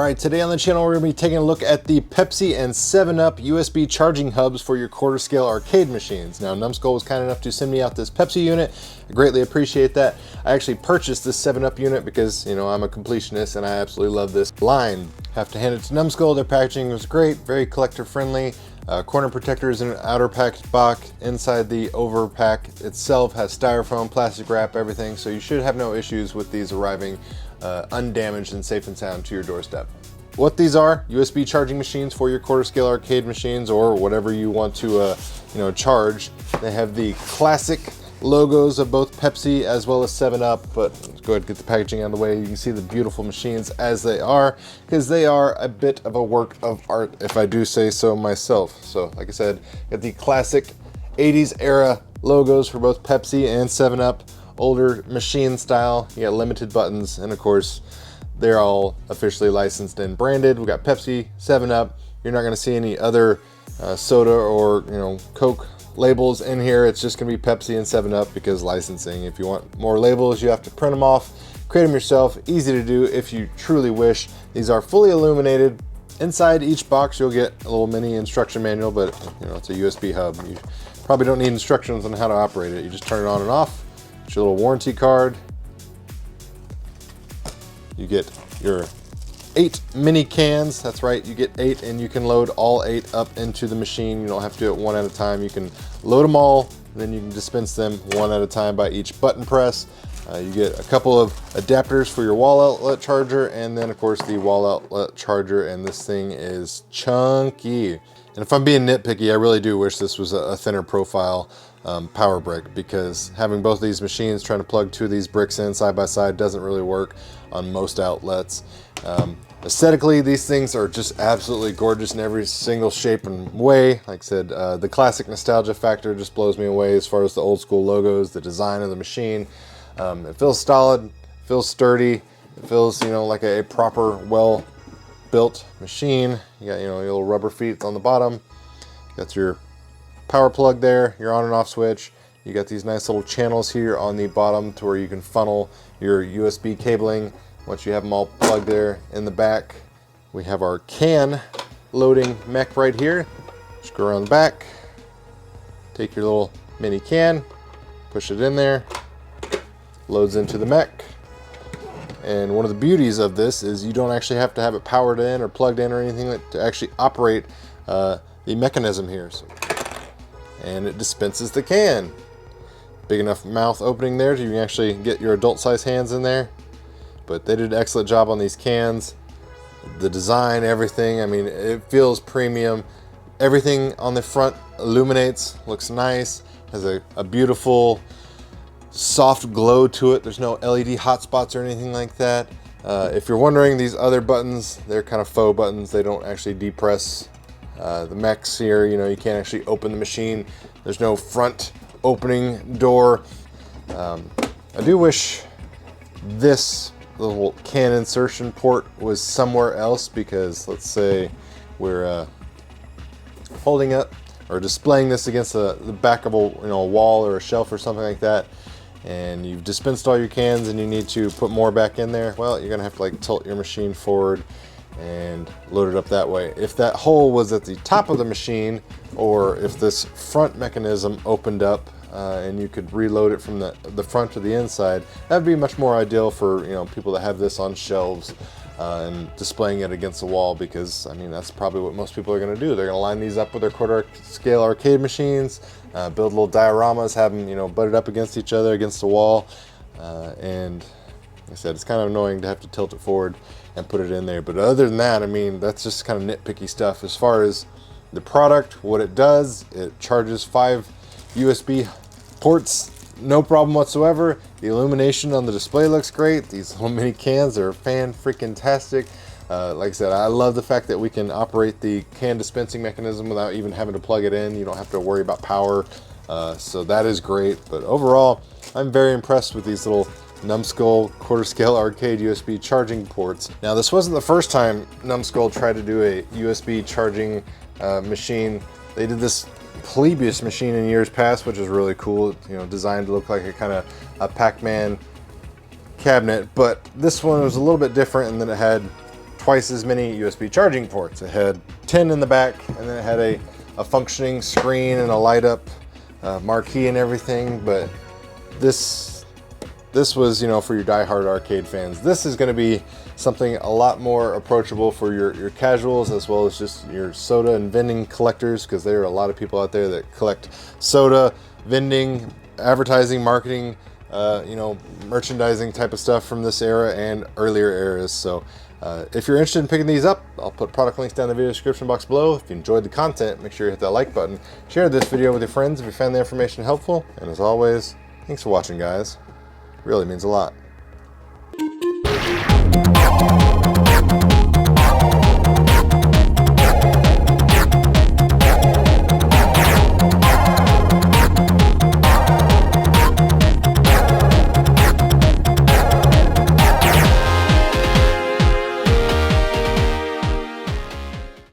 Alright, today on the channel we're going to be taking a look at the Pepsi and 7Up USB charging hubs for your quarter scale arcade machines. Now Numskull was kind enough to send me out this Pepsi unit. I greatly appreciate that. I actually purchased this 7Up unit because, you know, I'm a completionist and I absolutely love this line. Have to hand it to Numskull. Their packaging was great, very collector friendly. Corner protectors in an outer packed box. Inside the over pack itself has styrofoam, plastic wrap, everything. So you should have no issues with these arriving undamaged and safe and sound to your doorstep. What these are, USB charging machines for your quarter scale arcade machines or whatever you want to charge. They have the classic logos of both Pepsi as well as 7Up, but let's go ahead and get the packaging out of the way. You can see the beautiful machines as they are, because they are a bit of a work of art, if I do say so myself. So like I said, got the classic 80s era logos for both Pepsi and 7Up. Older machine style, you got limited buttons, and of course they're all officially licensed and branded. We got Pepsi, 7Up. You're not going to see any other soda or Coke labels in here. It's just going to be Pepsi and 7Up because licensing. If you want more labels, you have to print them off, create them yourself. Easy to do if you truly wish. These are fully illuminated. Inside each box you'll get a little mini instruction manual, but it's a USB hub. You probably don't need instructions on how to operate it. You just turn it on and off. Your little warranty card. You get your 8 mini cans. That's right, you get 8, and you can load all 8 up into the machine. You don't have to do it one at a time. You can load them all, and then you can dispense them one at a time by each button press. You get a couple of adapters for your wall outlet charger, and then of course the wall outlet charger, and this thing is chunky. And if I'm being nitpicky, I really do wish this was a thinner profile power brick, because having both of these machines, trying to plug 2 of these bricks in side by side doesn't really work on most outlets. Aesthetically, these things are just absolutely gorgeous in every single shape and way. Like I said, the classic nostalgia factor just blows me away as far as the old school logos, the design of the machine. It feels solid, feels sturdy, it feels like a proper, well built machine. You got your little rubber feet on the bottom. Got your power plug there, your on and off switch. You got these nice little channels here on the bottom to where you can funnel your USB cabling once you have them all plugged there in the back. We have our can loading mech right here. Just go around the back, take your little mini can, push it in there, loads into the mech. And one of the beauties of this is you don't actually have to have it powered in or plugged in or anything to actually operate the mechanism here. And it dispenses the can. Big enough mouth opening there so you can actually get your adult size hands in there. But they did an excellent job on these cans. The design, everything, I mean, it feels premium. Everything on the front illuminates, looks nice, has a beautiful soft glow to it. There's no LED hotspots or anything like that. If you're wondering, these other buttons, they're kind of faux buttons. They don't actually depress the mechs here. You can't actually open the machine. There's no front opening door. I do wish this little can insertion port was somewhere else, because let's say we're holding it or displaying this against the back of a wall or a shelf or something like that, and you've dispensed all your cans and you need to put more back in there. Well, you're gonna have to tilt your machine forward and load it up that way. If that hole was at the top of the machine, or if this front mechanism opened up and you could reload it from the front to the inside, that would be much more ideal for people that have this on shelves and displaying it against the wall, because I mean that's probably what most people are going to do. They're going to line these up with their quarter scale arcade machines, build little dioramas, have them butted up against each other against the wall, and like I said, it's kind of annoying to have to tilt it forward and put it in there. But other than that, I mean, that's just kind of nitpicky stuff. As far as the product, what it does, it charges 5 USB ports, no problem whatsoever. The illumination on the display looks great. These little mini cans are fan-freaking-tastic. Like I said, I love the fact that we can operate the can dispensing mechanism without even having to plug it in. You don't have to worry about power, so that is great. But overall, I'm very impressed with these little Numskull quarter scale arcade USB charging ports. Now, this wasn't the first time Numskull tried to do a USB charging machine. They did this Plebius machine in years past, which is really cool. Designed to look like a kind of a Pac-Man cabinet, but this one was a little bit different in that it had twice as many USB charging ports. It had 10 in the back, and then it had a functioning screen and a light up marquee and everything. But this was, you know, for your diehard arcade fans. This is going to be something a lot more approachable for your casuals, as well as just your soda and vending collectors, because there are a lot of people out there that collect soda, vending, advertising, marketing, you know, merchandising type of stuff from this era and earlier eras. So if you're interested in picking these up, I'll put product links down in the video description box below. If you enjoyed the content, make sure you hit that like button. Share this video with your friends if you found the information helpful. And as always, thanks for watching, guys. It really means a lot.